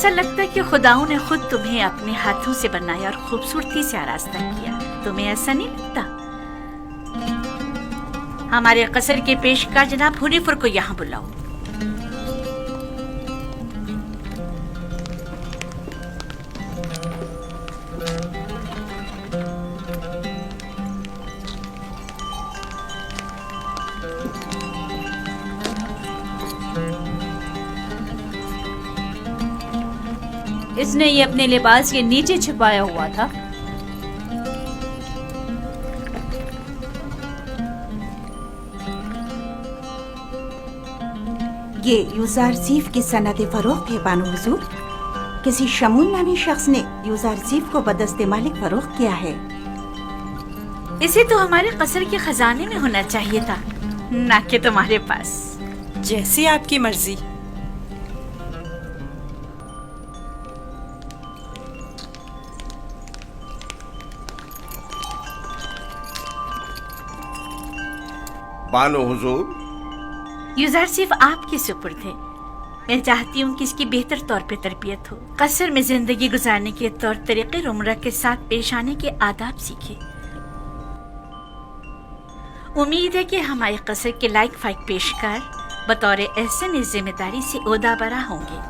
ऐसा लगता है कि खुदाओं ने खुद तुम्हें अपने हाथों से बनाया और खूबसूरती से आरास्ता किया। तुम्हें ऐसा नहीं लगता? हमारे कसर के पेशकार जनाब हुनीफर को यहाँ बुलाओ। इसने ये अपने लिबास के नीचे छुपाया हुआ था। ये यूज़ारज़ीफ की सनद फरोख्त है बानो हुजूर। किसी शमून नामी शख्स ने यूज़ारज़ीफ को बदस्ते मालिक फरोख्त किया है। इसे तो हमारे कसर के खजाने में होना चाहिए था, ना कि तुम्हारे पास। जैसी आपकी मर्जी। बानो हुजूर, यूज़ारज़ीफ आपके सुपुर्द है। मैं चाहती हूँ कि इसकी बेहतर तौर पे तरबियत हो, कसर में जिंदगी गुजारने के तौर तरीके उम्र के साथ पेश आने के आदाब सीखे। उम्मीद है कि हमारे कसर के लायक फाइक पेशकार बतौर एहसन इस जिम्मेदारी से ओहदा बरा होंगे।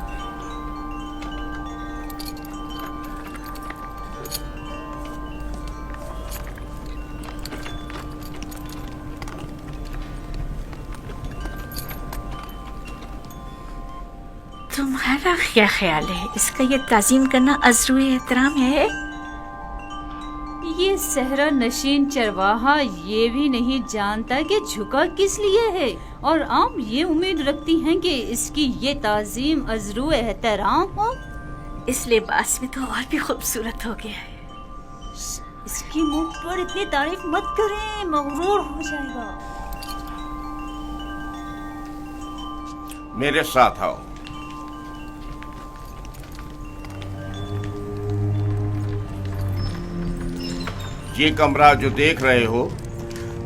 तुम्हारा क्या ख्याल है? इसका ये ताज़ीम करना अज़्रुए एहतराम है? ये सहरा नशीन चरवाहा ये भी नहीं जानता कि झुका किस लिए है, और आम ये उम्मीद रखती हैं कि इसकी ये ताज़ीम अज़्रुए एहतराम हो। इस लिबास में तो और भी खूबसूरत हो गया है। इसकी मुंह पर इतनी तारीफ मत करें, मगरूर हो जाएगा। मेरे साथ आओ। ये कमरा जो देख रहे हो,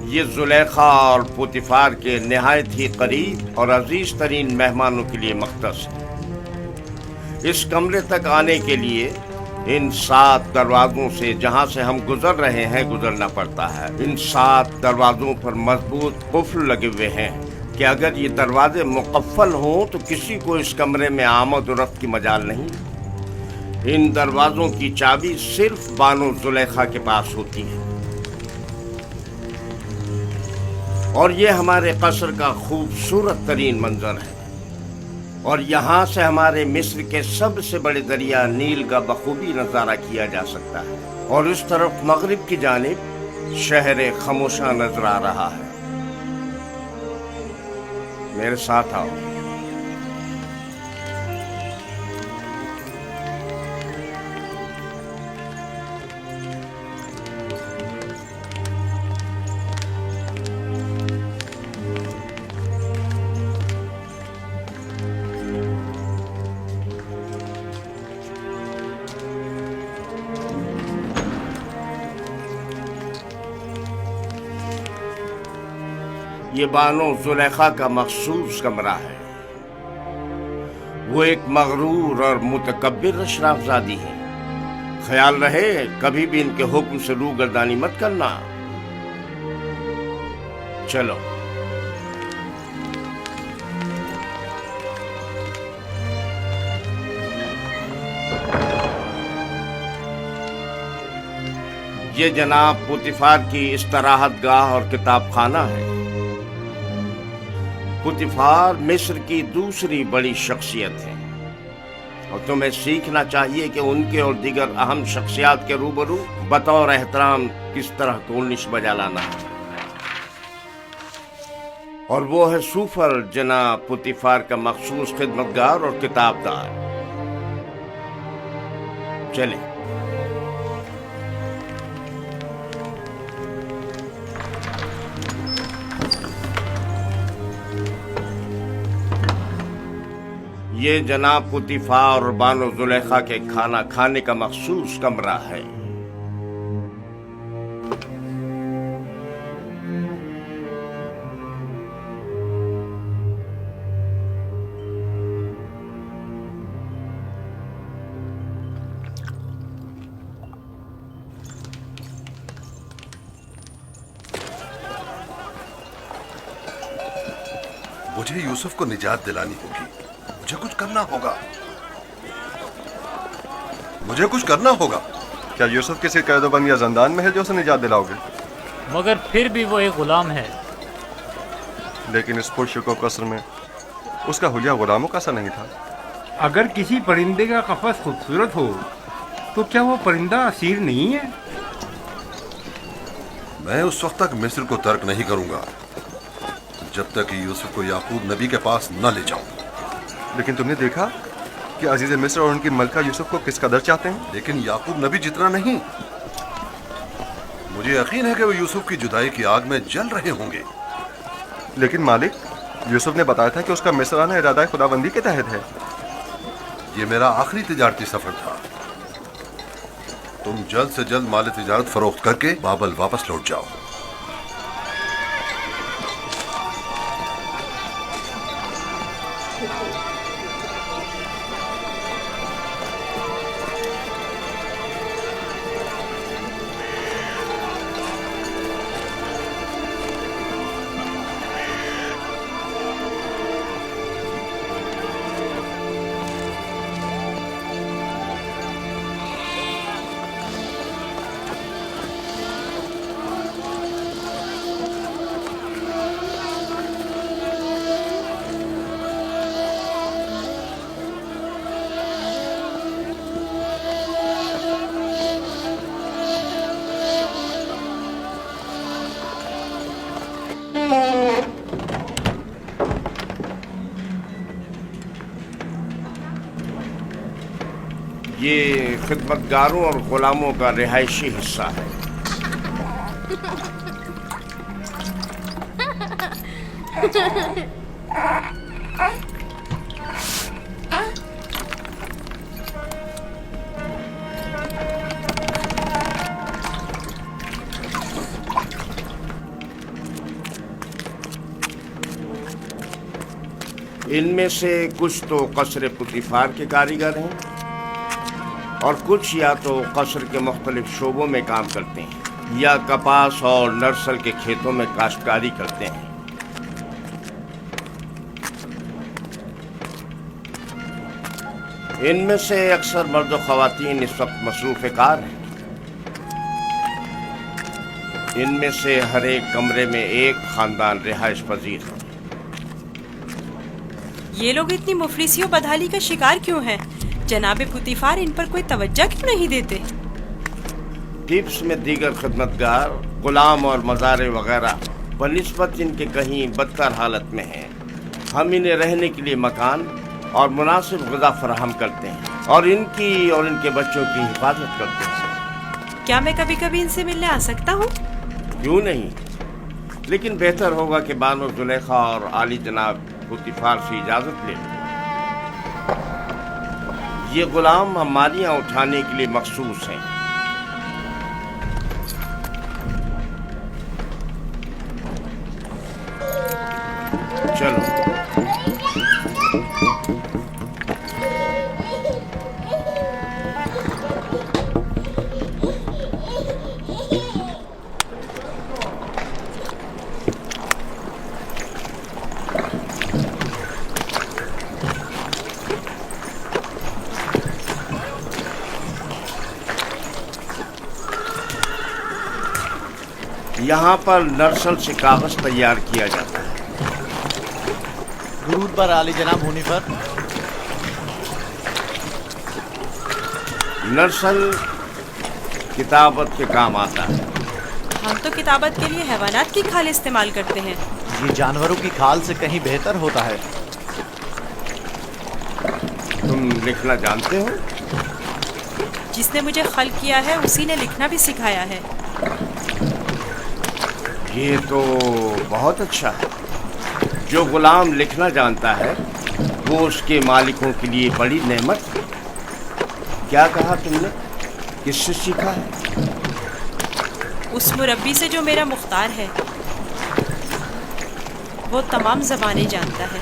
ये जुलेखा और पुतिफार के निहायत ही करीब और अजीज तरीन मेहमानों के लिए मख्तस है। इस कमरे तक आने के लिए इन 7 दरवाजों से जहां से हम गुजर रहे हैं गुजरना पड़ता है। इन 7 दरवाजों पर मजबूत कुफ्ल लगे हुए हैं कि अगर ये दरवाजे मुकफ्फल हों तो किसी को इस कमरे में आमद और रफ्त की मजाल नहीं। इन दरवाजों की चाबी सिर्फ बानो जुलेखा के पास होती है। और ये हमारे कसर का खूबसूरत तरीन मंजर है, और यहाँ से हमारे मिस्र के सबसे बड़े दरिया नील का बखूबी नजारा किया जा सकता है। और इस तरफ मगरिब की जानिब शहर खामोशा नजर आ रहा है। मेरे साथ आओ। ये बानो जुलेखा का मखसूस कमरा है। वो एक मगरूर और मुतकब्बिर अशराफजादी है। ख्याल रहे कभी भी इनके हुक्म से रूगर्दानी मत करना। चलो। ये जनाब पुतिफार की इस्तराहत गाह और किताब खाना है। पुतिफार मिस्र की दूसरी बड़ी शख्सियत है, और तुम्हें सीखना चाहिए कि उनके और दीगर अहम शख्सियात के रूबरू बतौर एहतराम किस तरह कोर्निश बजा लाना है। और वो है सूफर जनाब पुतिफार का मखसूस खिदमतगार और किताबदार। चले। ये जनाब पुतिफार और बानो जुलेखा के खाना खाने का मखसूस कमरा है। मुझे यूसुफ को निजात दिलानी होगी। मुझे कुछ करना होगा। मुझे कुछ करना होगा। क्या यूसुफ किसी कैदोबंद या जंदान में है जो उसे निजात दिलाओगे? मगर फिर भी वो एक गुलाम है। लेकिन इस पुरशको कसर में उसका हुलिया गुलामों का सा नहीं था। अगर किसी परिंदे का कफस खूबसूरत हो तो क्या वो परिंदा असीर नहीं है? मैं उस वक्त तक मिस्र को तर्क नहीं करूंगा जब तक कि यूसुफ को याकूब नबी के पास न ले जाऊं। लेकिन तुमने देखा कि अजीज मिस्र और उनकी मलका यूसुफ को किस कदर चाहते हैं। लेकिन याकूब नबी जितना नहीं। मुझे यकीन है कि वो यूसुफ की जुदाई की आग में जल रहे होंगे। लेकिन मालिक, यूसुफ ने बताया था कि उसका मिस्र आना इरादा खुदाबंदी के तहत है। ये मेरा आखिरी तिजारती सफर था। तुम जल्द से जल्द माल तिजारत फरोख्त करके बाबल वापस लौट जाओ। ये खिदमतगारों और गुलामों का रिहायशी हिस्सा है। इनमें से कुछ तो कसर पुतिफार के कारीगर हैं और कुछ या तो कसर के मुख्तलिफ शोबों में काम करते हैं या कपास और नरसल के खेतों में काश्तकारी करते हैं। इनमें से अक्सर मर्द और ख़वातीन इस वक्त मसरूफ़ कार हैं। इनमें से हर एक कमरे में एक ख़ानदान रिहाइश पजीर है। ये लोग इतनी मुफलिसियों बदहाली का शिकार क्यों हैं? जनाबे पुतिफार इन पर कोई तवज्जो क्यों नहीं देते? टिप्स में दीगर खिदमतगार, गुलाम और मज़ारे वगैरह बनिस्बत इनके कहीं बदतर हालत में हैं। हम इन्हें रहने के लिए मकान और मुनासिब ग़िज़ा फराहम करते हैं और इनकी और इनके बच्चों की हिफाजत करते हैं। क्या मैं कभी कभी इनसे मिलने आ सकता हूँ? क्यों नहीं, लेकिन बेहतर होगा कि बानो जुलेखा और आली जनाब पुतिफार से इजाज़त ले लें। ये गुलाम हमारियाँ उठाने के लिए मखसूस हैं। चलो। यहाँ पर नरसल से कागज तैयार किया जाता है। दुरूद पर आली जनाब होने पर। नरसल किताबत के काम आता है। हम तो किताबत के लिए हैवानात की खाल इस्तेमाल करते हैं। ये जानवरों की खाल से कहीं बेहतर होता है। तुम लिखना जानते हो? जिसने मुझे खल किया है उसी ने लिखना भी सिखाया है। ये तो बहुत अच्छा है। जो गुलाम लिखना जानता है वो उसके मालिकों के लिए बड़ी नेमत है। क्या कहा तुमने? किससे सीखा है? उस मुरब्बी से जो मेरा मुख्तार है। वो तमाम ज़बानें जानता है।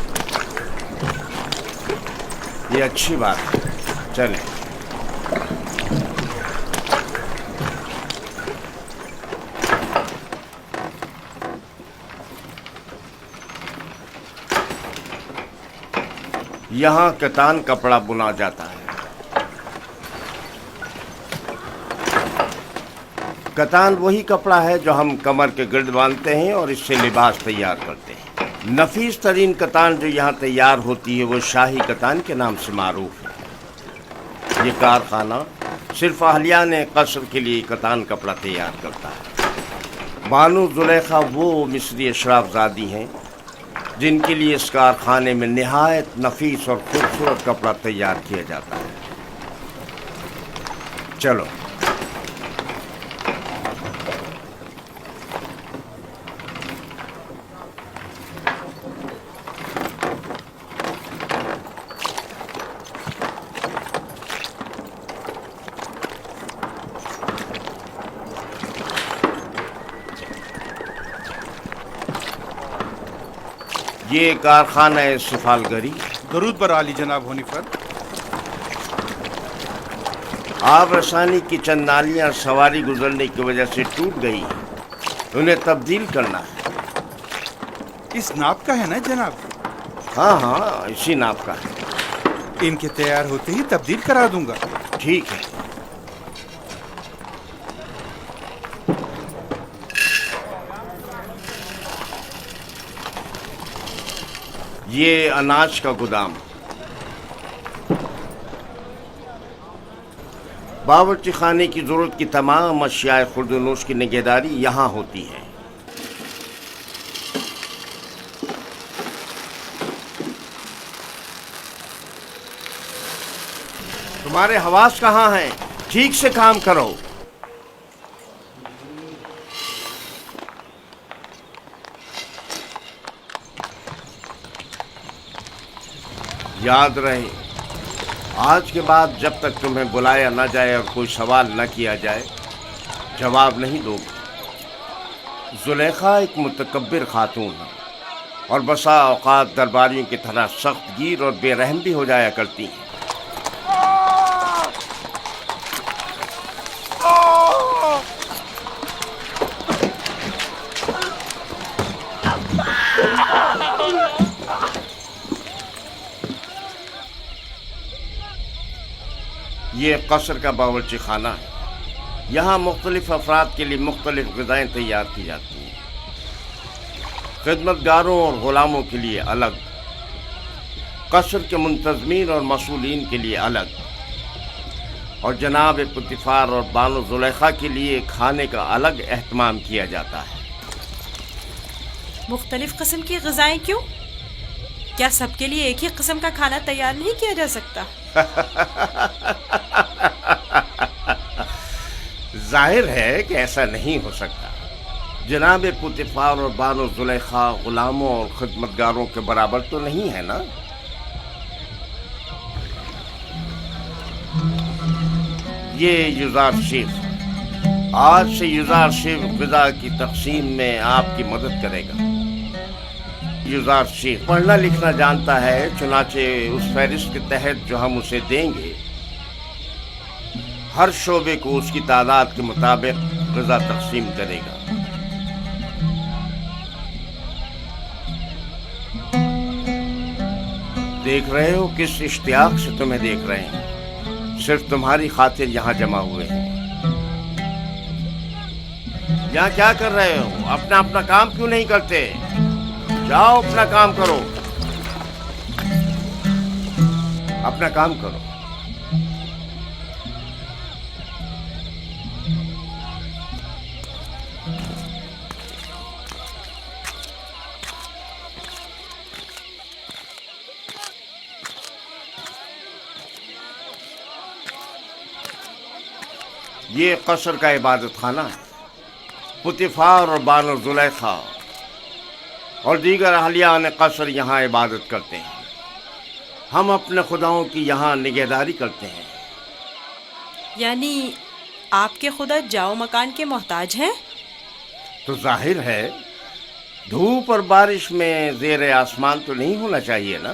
ये अच्छी बात है। चलें। यहाँ कतान कपड़ा बुना जाता है। कतान वही कपड़ा है जो हम कमर के गिर्द बांधते हैं और इससे लिबास तैयार करते हैं। नफीस तरीन कतान जो यहाँ तैयार होती है वो शाही कतान के नाम से मारूफ है। ये कारखाना सिर्फ अहलियाने कसर के लिए कतान कपड़ा तैयार करता है। बानो जुलेखा वो मिस्री अशराफजादी हैं जिनके लिए इस कारखाने में निहायत नफीस और खूबसूरत कपड़ा तैयार किया जाता है। चलो ये कारखाना है सिफालगरी। दरूद पर आली जनाब हुनीफर। आब रसानी की चंद नालियां सवारी गुजरने की वजह से टूट गई हैं। उन्हें तब्दील करना है। इस नाप का है ना जनाब? हाँ हाँ, इसी नाप का है। इनके तैयार होते ही तब्दील करा दूंगा। ठीक है। ये अनाज का गोदाम। बावर्ची खाने की जरूरत की तमाम अशियाए खुर्दनोश की निगहदारी यहाँ होती है। तुम्हारे हवास कहाँ हैं? ठीक से काम करो। याद रहे, आज के बाद जब तक तुम्हें बुलाया न जाए और कोई सवाल न किया जाए, जवाब नहीं दोगे। जुलेखा एक मुतकब्बिर खातून है और बसा औकात दरबारियों की तरह सख्त गिर और बेरहम भी हो जाया करती हैं। ये कसर का बावर्ची खाना है। यहाँ मुख्तलिफ अफराद के लिए मुख्तलिफ ग़िज़ाएँ तैयार की जाती हैं। खिदमतगारों और ग़ुलामों के लिए अलग, कसर के मुंतज़मीन और मसूलीन के लिए अलग, और जनाब पुतिफ़ार और बानो ज़ुलेखा के लिए खाने का अलग एहतमाम किया जाता है। मुख्तलिफ किस्म की ग़िज़ाएँ क्यों? क्या सबके लिए एक ही किस्म का खाना तैयार नहीं किया जा सकता? जाहिर है कि ऐसा नहीं हो सकता। जनाब पुतिफ़ार और बानो ज़ुलेखा ग़ुलामों और खिदमतगारों के बराबर तो नहीं है ना? ये युज़ार शेफ, आज से युज़ार शेफ ग़िज़ा की तक़सीम में आपकी मदद करेगा। युज़ार शेफ पढ़ना लिखना जानता है, चुनाचे उस फहरिस्त के तहत जो हम उसे देंगे, हर शोबे को उसकी तादाद के मुताबिक ग़िज़ा तक़सीम करेगा। देख रहे हो किस इश्तियाक से तुम्हें देख रहे हैं। सिर्फ तुम्हारी खातिर यहाँ जमा हुए हैं। यहाँ क्या कर रहे हो? अपना अपना काम क्यों नहीं करते? जाओ अपना काम करो, अपना काम करो। ये कसर का इबादत खाना है। पुतिफ़ार और बानो ज़ुलेखा और दीगर अहलियान कसर यहाँ इबादत करते हैं। हम अपने खुदाओं की यहाँ निगहदारी करते हैं। यानी आपके खुदा जाओ मकान के मोहताज हैं? तो जाहिर है धूप और बारिश में ज़ेर आसमान तो नहीं होना चाहिए ना?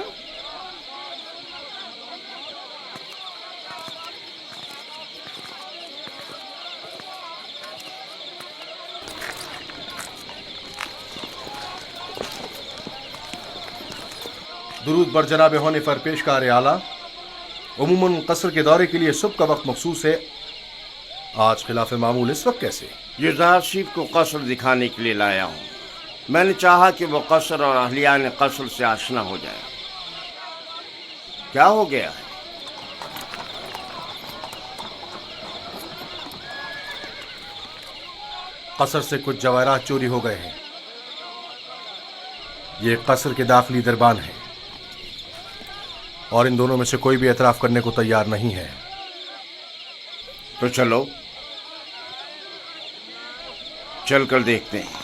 दुरूद बर जनाब होने पर पेशकार आला। उमूमन कसर के दौरे के लिए सुबह का वक्त मखसूस है, आज खिलाफ मामूल इस वक्त कैसे? युजारशीफ को कसर दिखाने के लिए लाया हूँ। मैंने चाहा कि वो कसर और अहलियान कसर से आशना हो जाए। क्या हो गया है? कसर से कुछ जवाहरात चोरी हो गए हैं। ये कसर के दाखिली दरबान है और इन दोनों में से कोई भी एतराफ करने को तैयार नहीं है। तो चलो चल कर देखते हैं।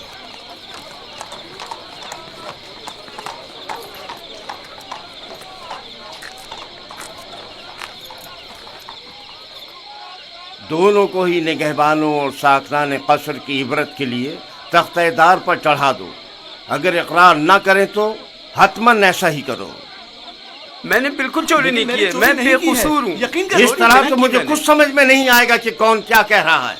दोनों को ही निगहबानों और साकरान कसर की इबरत के लिए तख्तेदार पर चढ़ा दो। अगर इकरार न करें तो हतमन ऐसा ही करो। मैंने बिल्कुल चोरी नहीं की है, मैं बेकसूर हूँ। यकीन करो, इस तरह तो मुझे कुछ समझ में नहीं आएगा कि कौन क्या कह रहा है।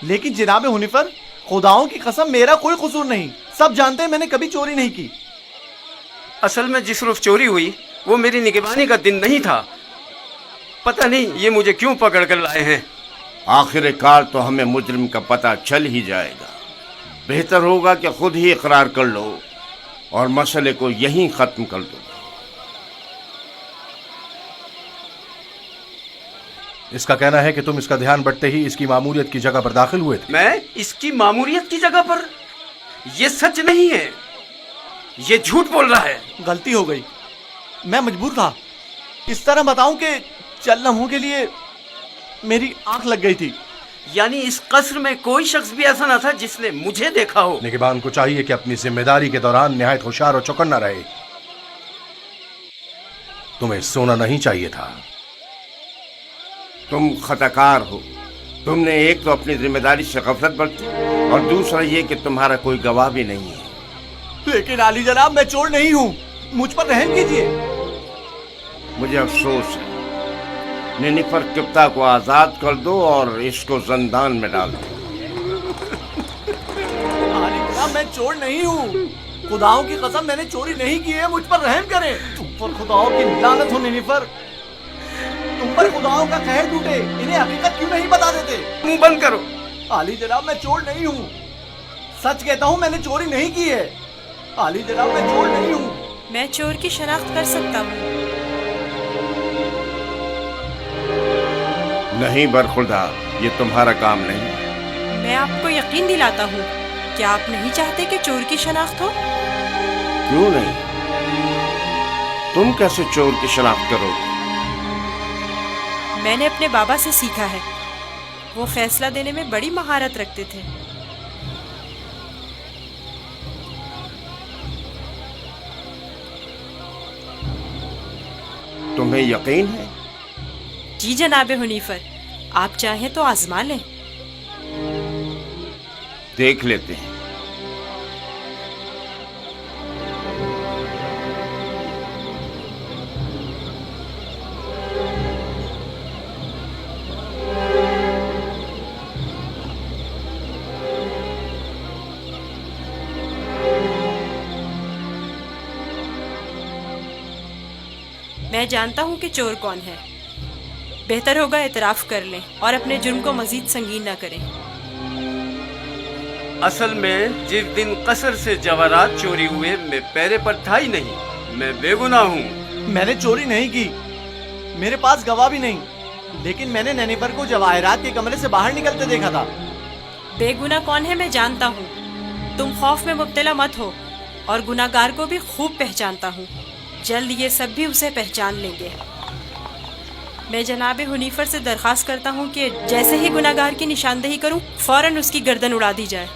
लेकिन जनाब हुनिफर, खुदाओं की कसम मेरा कोई कसूर नहीं। सब जानते हैं मैंने कभी चोरी नहीं की। असल में जिस रोज चोरी हुई वो मेरी निगरानी का दिन नहीं था। पता नहीं ये मुझे क्यों पकड़ कर लाए हैं। आखिरकार तो हमें मुजरिम का पता चल ही जाएगा। बेहतर होगा कि खुद ही इकरार कर लो और मसले को यहीं खत्म कर दो। इसका कहना है कि तुम इसका ध्यान बटते ही इसकी मामूलियत की जगह पर दाखिल हुए थे। मैं इसकी मामूलियत की जगह पर? ये सच नहीं है, ये झूठ बोल रहा है। गलती हो गई, मैं मजबूर था। इस तरह बताऊं कि चंद लम्हों के लिए मेरी आंख लग गई थी। यानी इस कसर में कोई शख्स भी ऐसा न था जिसने मुझे देखा हो। निगहबान को चाहिए कि अपनी जिम्मेदारी के दौरान निहायत होशियार और चौकन्ना रहे। तुम्हें सोना नहीं चाहिए था। तुम खताकार हो। तुमने एक तो अपनी जिम्मेदारी से गफलत बरती और दूसरा ये कि तुम्हारा कोई गवाह भी नहीं है। लेकिन आली जनाब, मैं चोर नहीं हूँ, मुझ पर रहम कीजिए। मुझे अफसोस है। निनिफर किप्ता को आजाद कर दो और इसको जंदान में डाल दो। आली जनाब, मैं चोर नहीं हूँ। खुदाओं की कसम मैंने चोरी नहीं की है, मुझ पर रहम करें। तुम पर खुदाओं की लानत हो निनिफर। तुम पर खुदाओं का कहर टूटे। इन्हें हकीकत क्यों नहीं बता देते? मुंह बंद करो। आली जनाब, मैं चोर नहीं हूँ। सच कहता हूँ, मैंने चोरी नहीं की है। आली जनाब, मैं चोर नहीं हूँ। मैं चोर की शनाख्त कर सकता हूँ। नहीं बरखुदा, ये तुम्हारा काम नहीं। मैं आपको यकीन दिलाता हूँ। क्या आप नहीं चाहते कि चोर की शनाख्त हो? क्यों नहीं? तुम कैसे चोर की शनाख्त करोगे? मैंने अपने बाबा से सीखा है। वो फैसला देने में बड़ी महारत रखते थे। तुम्हें यकीन है? जी जनाब हुनीफर, आप चाहें तो आजमा लें। देख लेते हैं। मैं जानता हूँ कि चोर कौन है। बेहतर होगा एतराफ कर लें और अपने जुर्म को मजीद संगीन न करें। असल में जिस दिन कसर से जवाहरात चोरी हुए मैं पैरे पर था ही नहीं। मैं बेगुनाह हूँ। मैंने चोरी नहीं की, मेरे पास गवाह भी नहीं। लेकिन मैंने नैनीपर को जवाहरात के कमरे से बाहर निकलते देखा था। बेगुनाह कौन है मैं जानता हूँ। तुम खौफ में मुब्तला मत हो और गुनाहगार को भी खूब पहचानता हूँ। जल्द ये सब भी उसे पहचान लेंगे। मैं जनाब हुनीफर से दरख्वास्त करता हूँ कि जैसे ही गुनाहगार की निशानदेही करूँ फौरन उसकी गर्दन उड़ा दी जाए।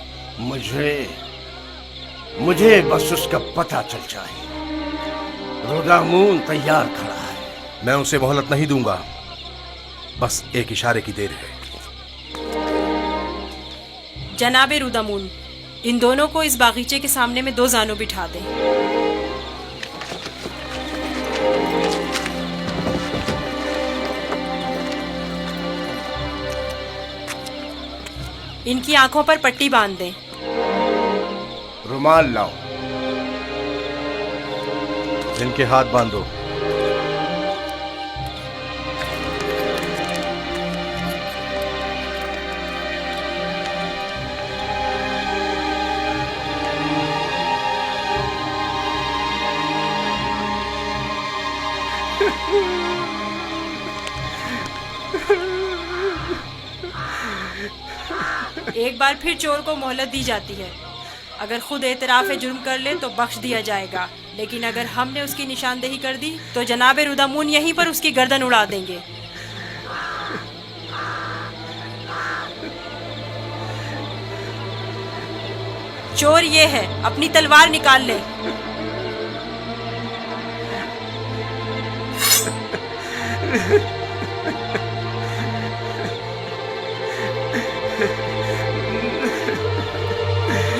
मुझे बस उसका पता चल जाए। रुदामून तैयार खड़ा है। मैं उसे मोहलत नहीं दूंगा, बस एक इशारे की देर है। जनाब रुदामून, इन दोनों को इस बागीचे के सामने में 2 जानों बिठा दें। इनकी आंखों पर पट्टी बांध दें। रुमाल लाओ। इनके हाथ बांधो। एक बार फिर चोर को मोहलत दी जाती है। अगर खुद एतराफ़ जुर्म कर ले तो बख्श दिया जाएगा, लेकिन अगर हमने उसकी निशानदेही कर दी तो जनाब रुदामून यहीं पर उसकी गर्दन उड़ा देंगे। चोर ये है, अपनी तलवार निकाल ले।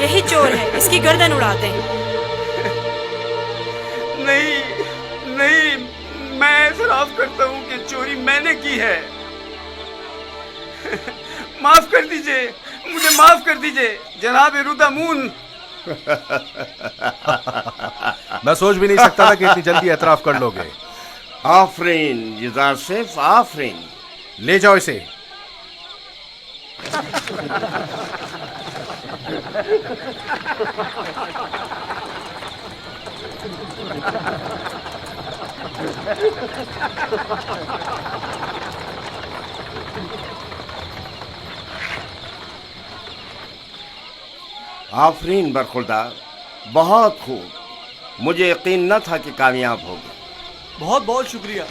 यही चोर है, इसकी गर्दन उड़ा दें। नहीं नहीं, मैं एतराफ़ करता हूँ कि चोरी मैंने की है। माफ कर दीजिए, मुझे माफ कर दीजिए जनाब रुदामून। मैं सोच भी नहीं सकता था कि इतनी जल्दी एतराफ़ कर लोगे। आफरीन युज़ार सेफ, आफरीन। ले जाओ इसे। आफरीन बरखुरदार, बहुत खूब। मुझे यकीन न था कि कामयाब होगे। बहुत बहुत शुक्रिया।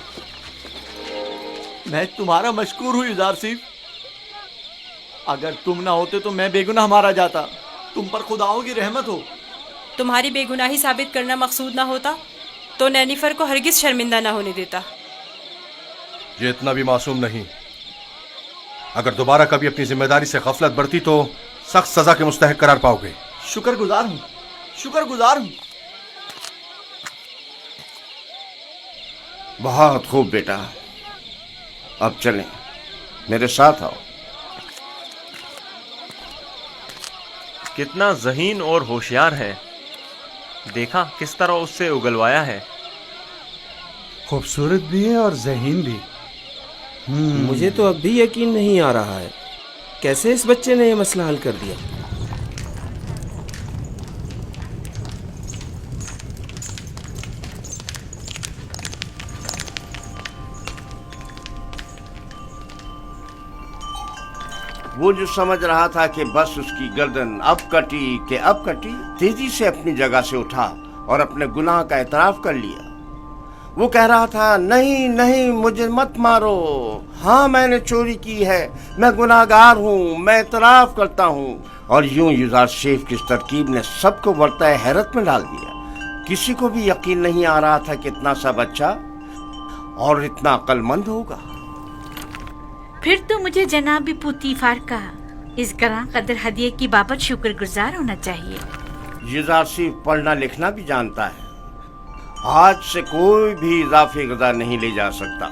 मैं तुम्हारा मशकूर हूँ युज़ार सिफ। अगर तुम ना होते तो मैं बेगुनाह मारा जाता। तुम पर खुदाओं की रहमत हो। तुम्हारी बेगुनाही साबित करना मकसूद ना होता तो नैनीफर को हरगिज शर्मिंदा ना होने देता। ये इतना भी मासूम नहीं। अगर दोबारा कभी अपनी जिम्मेदारी से गफलत बरती तो सख्त सजा के मुस्तहक करार पाओगे। शुक्रगुजार हूँ, शुक्रगुजार हूँ। बहुत खूब बेटा, अब चलें, मेरे साथ आओ। कितना ज़हीन और होशियार है। देखा किस तरह उससे उगलवाया है। खूबसूरत भी है और ज़हीन भी। मुझे तो अब भी यकीन नहीं आ रहा है, कैसे इस बच्चे ने यह मसला हल कर दिया। वो जो समझ रहा था कि बस उसकी गर्दन अब कटी कि अब कटी, तेजी से अपनी जगह से उठा और अपने गुनाह का एतराफ कर लिया। वो कह रहा था, नहीं नहीं, मुझे मत मारो। हाँ, मैंने चोरी की है, मैं गुनाहगार हूँ, मैं एतराफ करता हूँ। और यूं युज़ार सेफ की इस तरकीब ने सबको बरताए हैरत में डाल दिया। किसी को भी यकीन नहीं आ रहा था कि इतना सा बच्चा और इतना अक्लमंद होगा। फिर तो मुझे जनाब पुतीफार का इस गरां कदर हदिये की बाबत शुक्रगुजार होना चाहिए। युज़ार सेफ पढ़ना लिखना भी जानता है। आज से कोई भी इजाफी गज़ा नहीं ले जा सकता।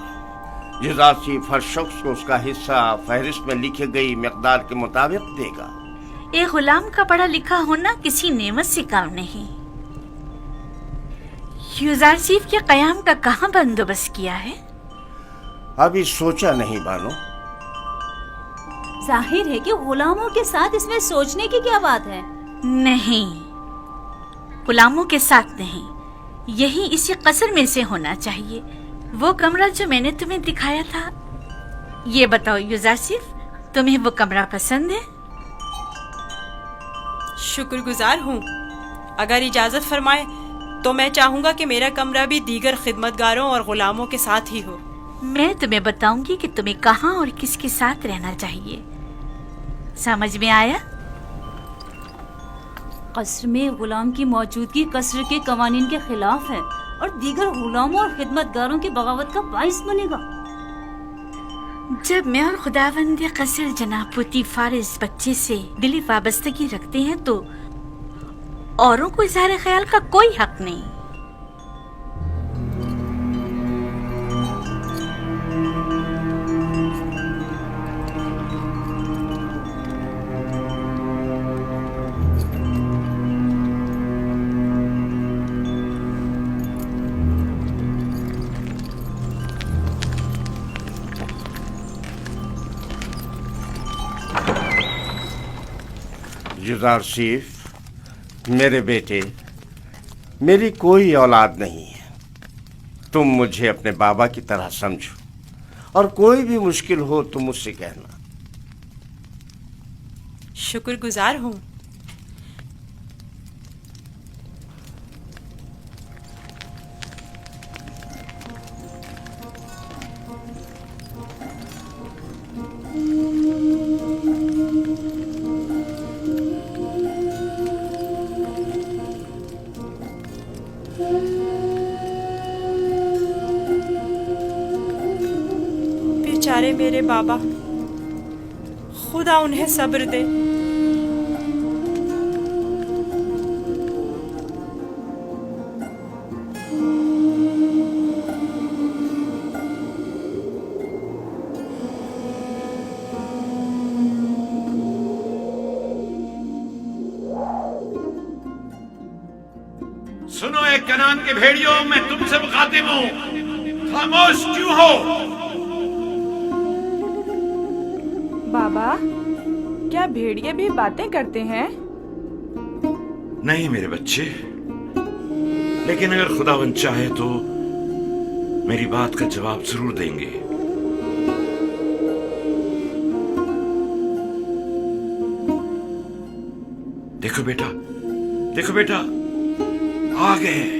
युज़ार सेफ हर शख्स को उसका हिस्सा फहरिस्त में लिखी गई मिक़दार के मुताबिक देगा। एक गुलाम का पढ़ा लिखा होना किसी नेमत से काम नहीं। युज़ार सेफ के क़याम का कहाँ बंदोबस्त किया है? अभी सोचा नहीं बानो। जाहिर है कि गुलामों के साथ इसमें सोचने की क्या बात है। नहीं, गुलामों के साथ नहीं, यही इसी कसर में से होना चाहिए। वो कमरा जो मैंने तुम्हें दिखाया था। ये बताओ युज़ार सेफ, तुम्हें वो कमरा पसंद है? शुक्रगुजार हूँ। अगर इजाज़त फरमाए तो मैं चाहूँगा कि मेरा कमरा भी दीगर खिदमतगारों और गुलामों के साथ ही हो। मैं तुम्हें बताऊंगी कि तुम्हें कहाँ और किसके साथ रहना चाहिए। समझ में आया? कसर में गुलाम की मौजूदगी कसर के कवानीन के खिलाफ है और दीगर गुलामों और खिदमतगारों की बगावत का बाइस बनेगा। जब मैं और खुदावंद कसर जनाब पुतीफार इस बच्चे से दिली वाबस्तगी रखते हैं तो औरों को इज़हार ख्याल का कोई हक नहीं। जुजार सीफ, मेरे बेटे, मेरी कोई औलाद नहीं है। तुम मुझे अपने बाबा की तरह समझो और कोई भी मुश्किल हो तो मुझसे कहना। शुक्रगुजार हूँ। बेचारे मेरे बाबा, खुदा उन्हें सब्र दे। सुनो एक कनान के भेड़ियों, मैं तुमसे मुखातिब हूं, खामोश क्यों हो? बाबा, क्या भेड़िए भी बातें करते हैं? नहीं मेरे बच्चे, लेकिन अगर खुदावंद चाहे तो मेरी बात का जवाब जरूर देंगे। देखो बेटा, देखो बेटा, आ गए।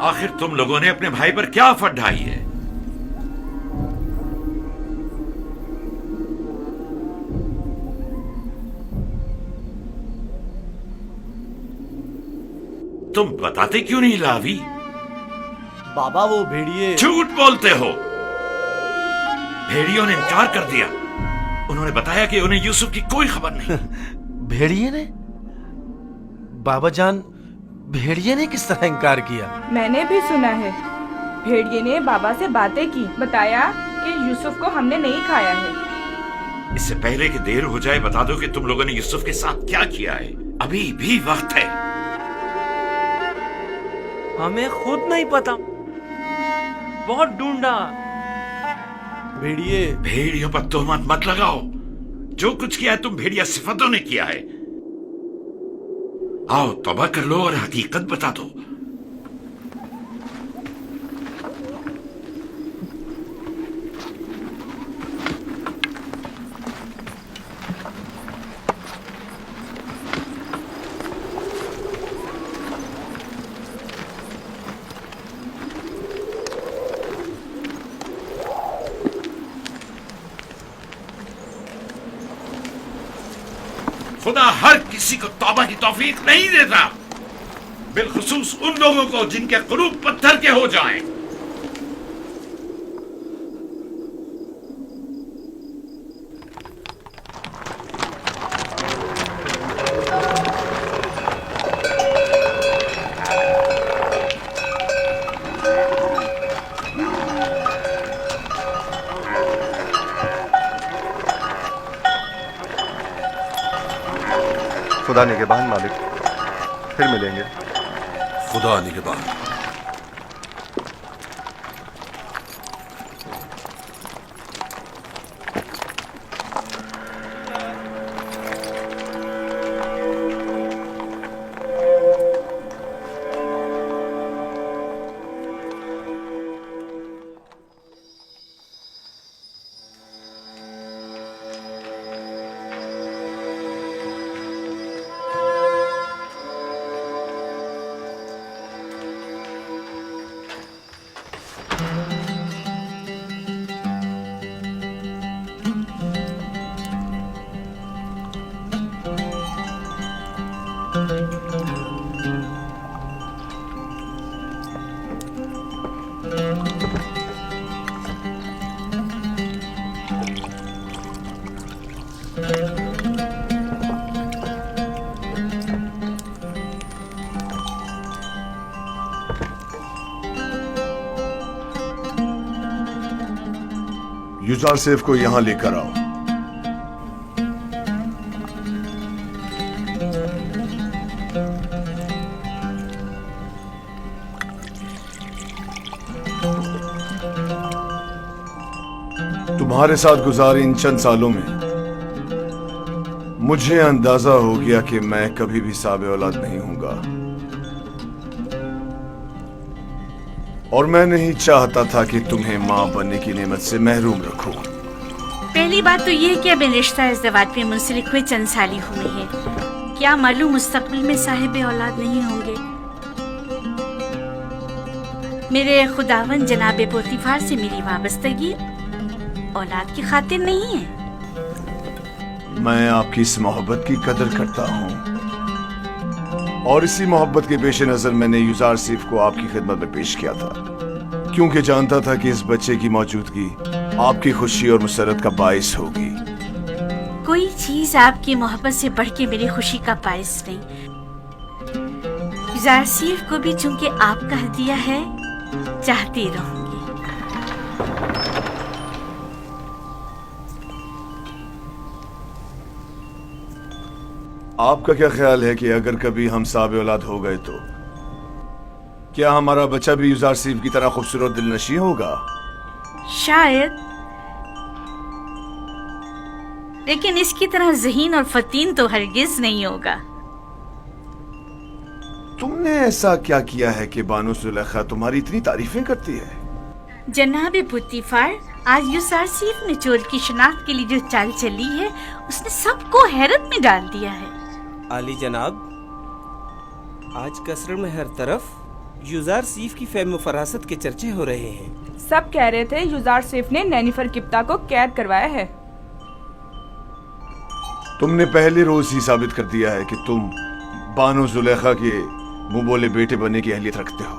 आखिर तुम लोगों ने अपने भाई पर क्या आफत ढाई है? तुम बताते क्यों नहीं लावी? बाबा वो भेड़िए। झूठ बोलते हो। भेड़ियों ने इनकार कर दिया। उन्होंने बताया कि उन्हें यूसुफ की कोई खबर नहीं। भेड़िए ने? बाबा जान, भेड़िए ने किस तरह इनकार किया? मैंने भी सुना है। भेड़िए ने बाबा से बातें की, बताया कि यूसुफ को हमने नहीं खाया है। इससे पहले कि देर हो जाए बता दो कि तुम लोगों ने यूसुफ के साथ क्या किया है। अभी भी वक्त है। हमें खुद नहीं पता, बहुत ढूंढा। भेड़िए। भेड़ियों पर तोहमत मत लगाओ। जो कुछ किया है तुम भेड़िया सिफतों ने किया है। आओ तौबा कर लो और हकीकत बता दो। खुदा हर किसी को तौबा की तौफीक नहीं देता, बिलखुसूस उन लोगों को जिनके कुलूब पत्थर के हो जाएं। खुदा निगहबान मालिक, फिर मिलेंगे। खुदा निगहबान। युजारसेफ को यहाँ लेकर आओ। तुम्हारे साथ गुजारे इन चंद सालों में मुझे अंदाजा हो गया कि मैं कभी भी साबे औलाद नहीं हूंगा, और मैं नहीं चाहता था कि तुम्हें मां बनने की नेमत से महरूम रखूं। पहली बात तो ये है कि अब रिश्ता इज़्दिवाज में मुंसलिक हुए चंद साल हुए हैं, क्या मालूम मुस्तकबिल में साहिब औलाद नहीं होंगे। मेरे खुदावन जनाब पोतीफार से मेरी वाबस्तगी औलाद की खातिर नहीं है। मैं आपकी इस मोहब्बत की कदर करता हूं, और इसी मोहब्बत के पेश नजर मैंने युजारसीफ को आपकी खिदमत में पेश किया था, क्योंकि जानता था कि इस बच्चे की मौजूदगी आपकी खुशी और मुसरत का बाइस होगी। कोई चीज आपकी मोहब्बत से बढ़ के मेरी खुशी का बाइस नहीं। युजारसीफ को भी चूंकि आपका हदिया है, चाहती रहूंगी। आपका क्या ख्याल है कि अगर कभी हम साबे औलाद हो गए तो क्या हमारा बच्चा भी युजारसीफ की तरह खूबसूरत दिलनशी होगा? शायद, लेकिन इसकी तरह ज़हीन और फतीन तो हरगिज नहीं होगा। तुमने ऐसा क्या किया है कि बानो जुलेखा तुम्हारी इतनी तारीफें करती है? जनाब पुतीफार, आज युजारसीफ ने चोर की शनाख्त के लिए जो चाल चली है, उसने सबको हैरत में डाल दिया है। आली जनाब, आज कसर में हर तरफ युजारसीफ की फेम फरासत के चर्चे हो रहे हैं। सब कह रहे थे युजारसीफ ने नैनीफर किप्ता को कैद करवाया है। तुमने पहले रोज ही साबित कर दिया है कि तुम बानो जुलेखा के मुंह बोले बेटे बनने की अहलियत रखते हो।